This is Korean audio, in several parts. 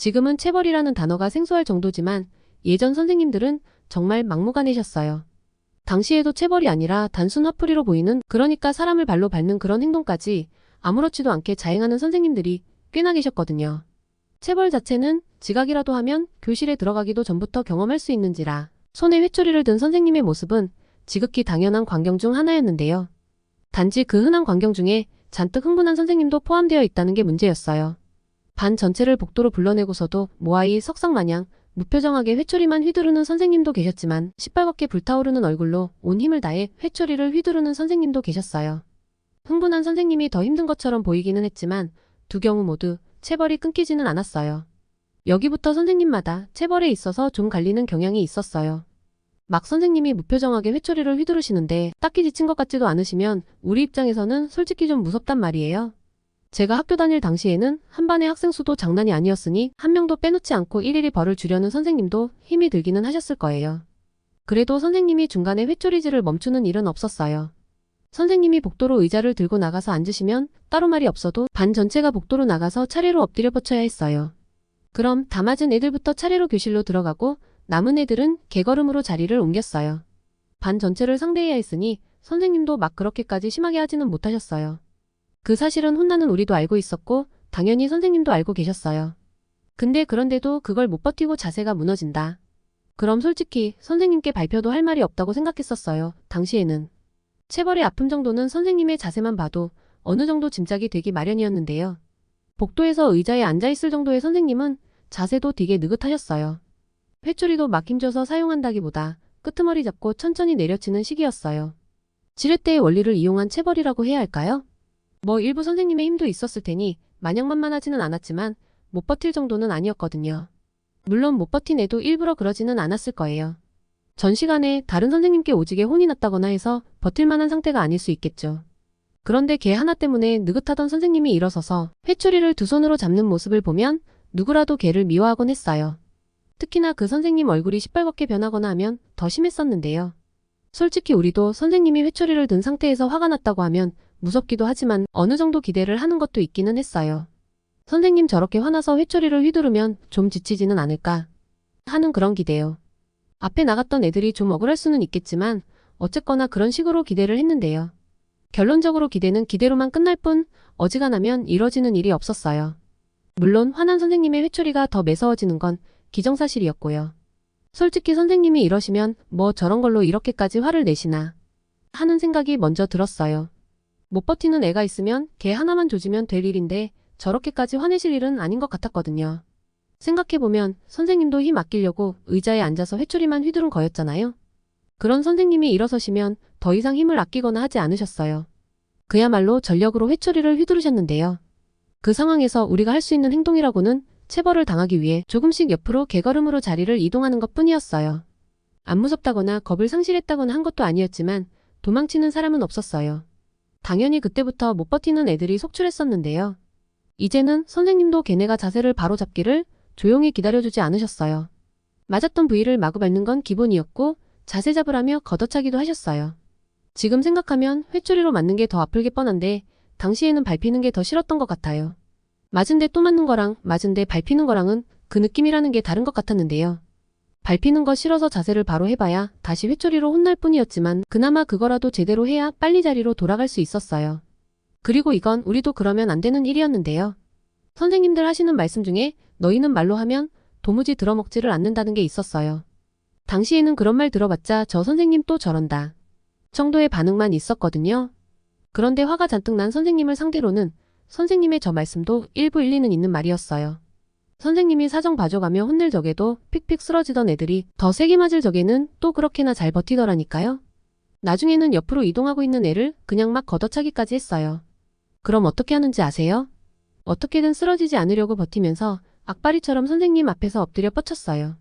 지금은 체벌이라는 단어가 생소할 정도지만 예전 선생님들은 정말 막무가내셨어요. 당시에도 체벌이 아니라 단순 화풀이로 보이는, 그러니까 사람을 발로 밟는 그런 행동까지 아무렇지도 않게 자행하는 선생님들이 꽤나 계셨거든요. 체벌 자체는 지각이라도 하면 교실에 들어가기도 전부터 경험할 수 있는지라 손에 회초리를 든 선생님의 모습은 지극히 당연한 광경 중 하나였는데요. 단지 그 흔한 광경 중에 잔뜩 흥분한 선생님도 포함되어 있다는 게 문제였어요. 반 전체를 복도로 불러내고서도 모아이 석상마냥 무표정하게 회초리만 휘두르는 선생님도 계셨지만 시뻘겋게 불타오르는 얼굴로 온 힘을 다해 회초리를 휘두르는 선생님도 계셨어요. 흥분한 선생님이 더 힘든 것처럼 보이기는 했지만 두 경우 모두 체벌이 끊기지는 않았어요. 여기부터 선생님마다 체벌에 있어서 좀 갈리는 경향이 있었어요. 막 선생님이 무표정하게 회초리를 휘두르시는데 딱히 지친 것 같지도 않으시면 우리 입장에서는 솔직히 좀 무섭단 말이에요. 제가 학교 다닐 당시에는 한 반의 학생 수도 장난이 아니었으니 한 명도 빼놓지 않고 일일이 벌을 주려는 선생님도 힘이 들기는 하셨을 거예요. 그래도 선생님이 중간에 회초리질을 멈추는 일은 없었어요. 선생님이 복도로 의자를 들고 나가서 앉으시면 따로 말이 없어도 반 전체가 복도로 나가서 차례로 엎드려 뻗쳐야 했어요. 그럼 다 맞은 애들부터 차례로 교실로 들어가고 남은 애들은 개걸음으로 자리를 옮겼어요. 반 전체를 상대해야 했으니 선생님도 막 그렇게까지 심하게 하지는 못하셨어요. 그 사실은 혼나는 우리도 알고 있었고 당연히 선생님도 알고 계셨어요. 근데 그런데도 그걸 못 버티고 자세가 무너진다. 그럼 솔직히 선생님께 발표도 할 말이 없다고 생각했었어요. 당시에는. 체벌의 아픔 정도는 선생님의 자세만 봐도 어느 정도 짐작이 되기 마련이었는데요. 복도에서 의자에 앉아있을 정도의 선생님은 자세도 되게 느긋하셨어요. 회초리도 막 힘줘서 사용한다기보다 끄트머리 잡고 천천히 내려치는 식이었어요. 지렛대의 원리를 이용한 체벌이라고 해야 할까요? 뭐 일부 선생님의 힘도 있었을 테니 마냥 만만하지는 않았지만 못 버틸 정도는 아니었거든요. 물론 못 버틴 애도 일부러 그러지는 않았을 거예요. 전 시간에 다른 선생님께 오지게 혼이 났다거나 해서 버틸 만한 상태가 아닐 수 있겠죠. 그런데 걔 하나 때문에 느긋하던 선생님이 일어서서 회초리를 두 손으로 잡는 모습을 보면 누구라도 걔를 미워하곤 했어요. 특히나 그 선생님 얼굴이 시뻘겋게 변하거나 하면 더 심했었는데요. 솔직히 우리도 선생님이 회초리를 든 상태에서 화가 났다고 하면 무섭기도 하지만 어느 정도 기대를 하는 것도 있기는 했어요. 선생님 저렇게 화나서 회초리를 휘두르면 좀 지치지는 않을까 하는 그런 기대요. 앞에 나갔던 애들이 좀 억울할 수는 있겠지만 어쨌거나 그런 식으로 기대를 했는데요. 결론적으로 기대는 기대로만 끝날 뿐 어지간하면 이뤄지는 일이 없었어요. 물론 화난 선생님의 회초리가 더 매서워지는 건 기정사실이었고요. 솔직히 선생님이 이러시면 뭐 저런 걸로 이렇게까지 화를 내시나 하는 생각이 먼저 들었어요. 못 버티는 애가 있으면 걔 하나만 조지면 될 일인데 저렇게까지 화내실 일은 아닌 것 같았거든요. 생각해보면 선생님도 힘 아끼려고 의자에 앉아서 회초리만 휘두른 거였잖아요. 그런 선생님이 일어서시면 더 이상 힘을 아끼거나 하지 않으셨어요. 그야말로 전력으로 회초리를 휘두르셨는데요. 그 상황에서 우리가 할 수 있는 행동이라고는 체벌을 당하기 위해 조금씩 옆으로 개걸음으로 자리를 이동하는 것 뿐이었어요. 안 무섭다거나 겁을 상실했다거나 한 것도 아니었지만 도망치는 사람은 없었어요. 당연히 그때부터 못 버티는 애들이 속출했었는데요. 이제는 선생님도 걔네가 자세를 바로 잡기를 조용히 기다려주지 않으셨어요. 맞았던 부위를 마구 밟는 건 기본이었고 자세 잡으라며 걷어차기도 하셨어요. 지금 생각하면 회초리로 맞는 게 더 아플 게 뻔한데 당시에는 밟히는 게 더 싫었던 것 같아요. 맞은데 또 맞는 거랑 맞은데 밟히는 거랑은 그 느낌이라는 게 다른 것 같았는데요. 밟히는 거 싫어서 자세를 바로 해봐야 다시 회초리로 혼날 뿐이었지만 그나마 그거라도 제대로 해야 빨리 자리로 돌아갈 수 있었어요. 그리고 이건 우리도 그러면 안 되는 일이었는데요. 선생님들 하시는 말씀 중에 너희는 말로 하면 도무지 들어먹지를 않는다는 게 있었어요. 당시에는 그런 말 들어봤자 저 선생님 또 저런다 정도의 반응만 있었거든요. 그런데 화가 잔뜩 난 선생님을 상대로는 선생님의 저 말씀도 일부 일리는 있는 말이었어요. 선생님이 사정 봐줘가며 혼낼 적에도 픽픽 쓰러지던 애들이 더 세게 맞을 적에는 또 그렇게나 잘 버티더라니까요. 나중에는 옆으로 이동하고 있는 애를 그냥 막 걷어차기까지 했어요. 그럼 어떻게 하는지 아세요? 어떻게든 쓰러지지 않으려고 버티면서 악바리처럼 선생님 앞에서 엎드려 뻗쳤어요.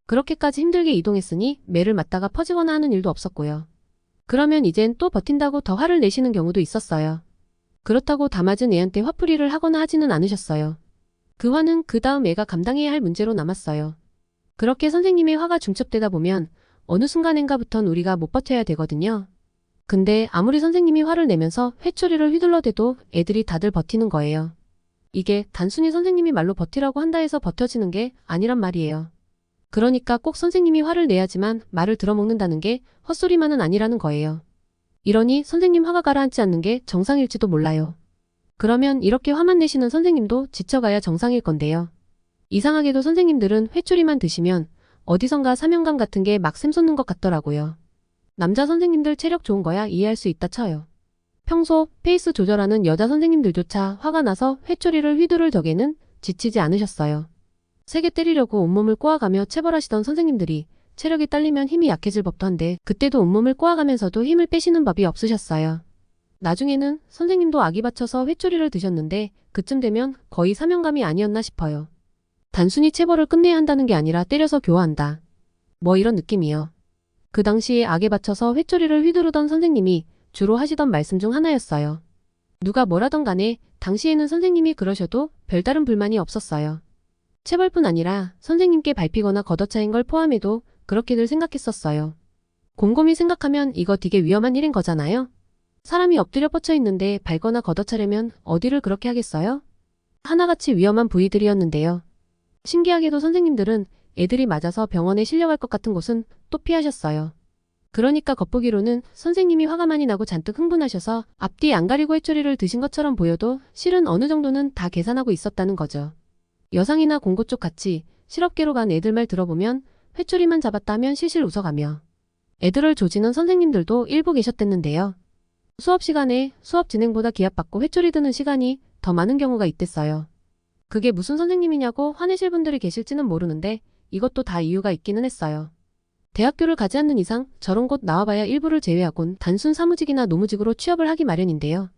그렇게까지 힘들게 이동했으니 매를 맞다가 퍼지거나 하는 일도 없었고요. 그러면 이젠 또 버틴다고 더 화를 내시는 경우도 있었어요. 그렇다고 다 맞은 애한테 화풀이를 하거나 하지는 않으셨어요. 그 화는 그 다음 애가 감당해야 할 문제로 남았어요. 그렇게 선생님의 화가 중첩되다 보면 어느 순간인가부턴 우리가 못 버텨야 되거든요. 근데 아무리 선생님이 화를 내면서 회초리를 휘둘러대도 애들이 다들 버티는 거예요. 이게 단순히 선생님이 말로 버티라고 한다 해서 버텨지는 게 아니란 말이에요. 그러니까 꼭 선생님이 화를 내야지만 말을 들어먹는다는 게 헛소리만은 아니라는 거예요. 이러니 선생님 화가 가라앉지 않는 게 정상일지도 몰라요. 그러면 이렇게 화만 내시는 선생님도 지쳐가야 정상일 건데요. 이상하게도 선생님들은 회초리만 드시면 어디선가 사명감 같은 게 막 샘솟는 것 같더라고요. 남자 선생님들 체력 좋은 거야 이해할 수 있다 쳐요. 평소 페이스 조절하는 여자 선생님들조차 화가 나서 회초리를 휘두를 적에는 지치지 않으셨어요. 세게 때리려고 온몸을 꼬아가며 체벌하시던 선생님들이 체력이 딸리면 힘이 약해질 법도 한데 그때도 온몸을 꼬아가면서도 힘을 빼시는 법이 없으셨어요. 나중에는 선생님도 악이 받쳐서 회초리를 드셨는데 그쯤 되면 거의 사명감이 아니었나 싶어요. 단순히 체벌을 끝내야 한다는 게 아니라 때려서 교화한다. 뭐 이런 느낌이요. 그 당시에 악에 받쳐서 회초리를 휘두르던 선생님이 주로 하시던 말씀 중 하나였어요. 누가 뭐라던 간에 당시에는 선생님이 그러셔도 별다른 불만이 없었어요. 체벌뿐 아니라 선생님께 밟히거나 걷어차인 걸 포함해도 그렇게들 생각했었어요. 곰곰이 생각하면 이거 되게 위험한 일인 거잖아요. 사람이 엎드려 뻗쳐 있는데 밟거나 걷어차려면 어디를 그렇게 하겠어요? 하나같이 위험한 부위들이었는데요. 신기하게도 선생님들은 애들이 맞아서 병원에 실려갈 것 같은 곳은 또 피하셨어요. 그러니까 겉보기로는 선생님이 화가 많이 나고 잔뜩 흥분하셔서 앞뒤 안 가리고 회초리를 드신 것처럼 보여도 실은 어느 정도는 다 계산하고 있었다는 거죠. 여상이나 공고 쪽 같이 실업계로 간 애들 말 들어보면 회초리만 잡았다 하면 실실 웃어가며 애들을 조지는 선생님들도 일부 계셨댔는데요. 수업 시간에 수업 진행보다 기합받고 회초리 드는 시간이 더 많은 경우가 있댔어요. 그게 무슨 선생님이냐고 화내실 분들이 계실지는 모르는데 이것도 다 이유가 있기는 했어요. 대학교를 가지 않는 이상 저런 곳 나와봐야 일부를 제외하곤 단순 사무직이나 노무직으로 취업을 하기 마련인데요.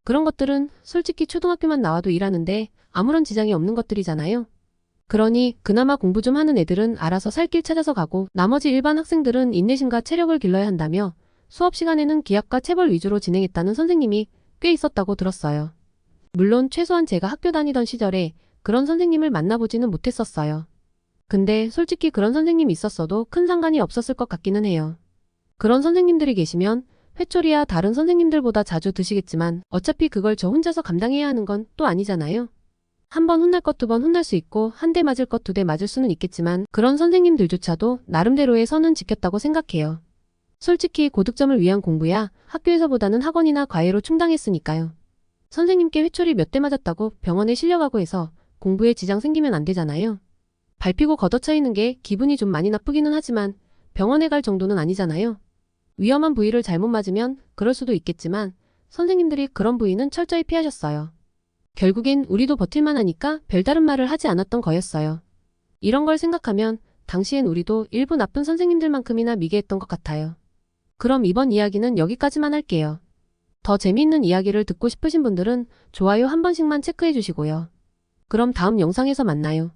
그런 것들은 솔직히 초등학교만 나와도 일하는데 아무런 지장이 없는 것들이잖아요. 그러니 그나마 공부 좀 하는 애들은 알아서 살 길 찾아서 가고 나머지 일반 학생들은 인내심과 체력을 길러야 한다며 수업 시간에는 기합과 체벌 위주로 진행했다는 선생님이 꽤 있었다고 들었어요. 물론 최소한 제가 학교 다니던 시절에 그런 선생님을 만나보지는 못했었어요. 근데 솔직히 그런 선생님이 있었어도 큰 상관이 없었을 것 같기는 해요. 그런 선생님들이 계시면 회초리야 다른 선생님들보다 자주 드시겠지만 어차피 그걸 저 혼자서 감당해야 하는 건 또 아니잖아요. 한 번 혼날 것 두 번 혼날 수 있고 한 대 맞을 것 두 대 맞을 수는 있겠지만 그런 선생님들조차도 나름대로의 선은 지켰다고 생각해요. 솔직히 고득점을 위한 공부야 학교에서보다는 학원이나 과외로 충당했으니까요. 선생님께 회초리 몇 대 맞았다고 병원에 실려가고 해서 공부에 지장 생기면 안 되잖아요. 밟히고 걷어차이는 게 기분이 좀 많이 나쁘기는 하지만 병원에 갈 정도는 아니잖아요. 위험한 부위를 잘못 맞으면 그럴 수도 있겠지만 선생님들이 그런 부위는 철저히 피하셨어요. 결국엔 우리도 버틸만 하니까 별다른 말을 하지 않았던 거였어요. 이런 걸 생각하면 당시엔 우리도 일부 나쁜 선생님들만큼이나 미개했던 것 같아요. 그럼 이번 이야기는 여기까지만 할게요. 더 재미있는 이야기를 듣고 싶으신 분들은 좋아요 한 번씩만 체크해 주시고요. 그럼 다음 영상에서 만나요.